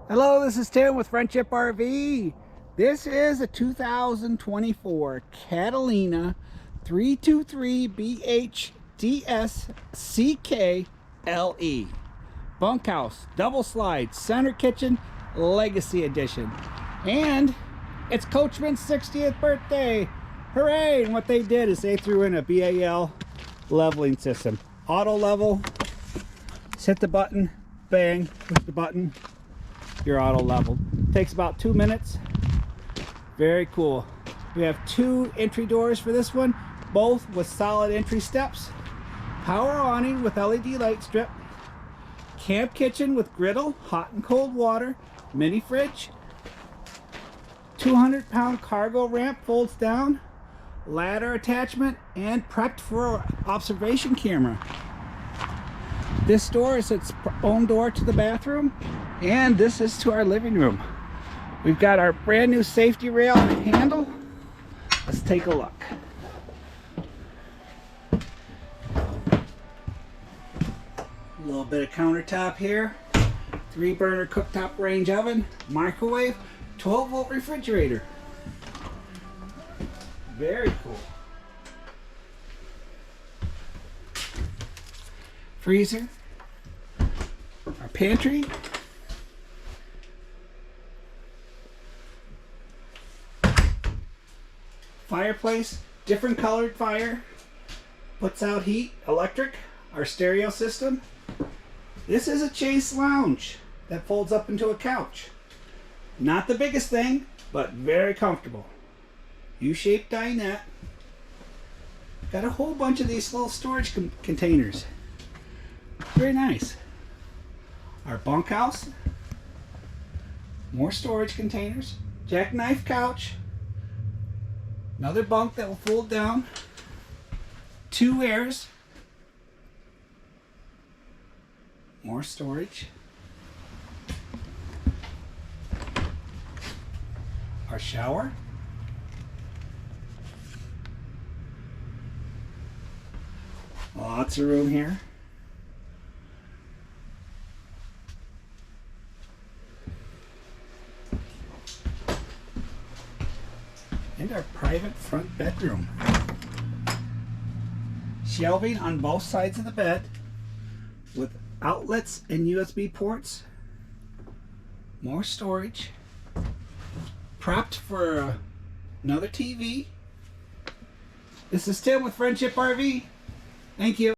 Hello, this is Tim with Friendship RV. This is a 2024 Catalina 323BHDSCKLE. Bunkhouse, double slide, center kitchen, legacy edition. And it's Coachman's 60th birthday. Hooray! And what they did is they threw in a BAL leveling system. Auto level, just hit the button, bang, push the button. Your auto level takes about 2 minutes. Very cool. We have 2 entry doors for this one, both with solid entry steps. Power awning with LED light strip. Camp kitchen with griddle, hot and cold water, mini fridge. 200-pound cargo ramp folds down, ladder attachment, and prepped for observation camera. This door is its own door to the bathroom, and this is to our living room. We've got our brand new safety rail handle. Let's take a look. A little bit of countertop here. 3-burner cooktop range oven, microwave, 12-volt refrigerator. Very cool. Freezer, our pantry, fireplace, different colored fire, puts out heat, electric, our stereo system. This is a Chase lounge that folds up into a couch. Not the biggest thing, but very comfortable. U-shaped dinette. Got a whole bunch of these little storage containers. Very nice. Our bunkhouse, more storage containers, jackknife couch, another bunk that will fold down, 2 airs, more storage, our shower, lots of room here. And our private front bedroom. Shelving on both sides of the bed with outlets and USB ports. More storage. Propped for another TV. This is Tim with Friendship RV. Thank you.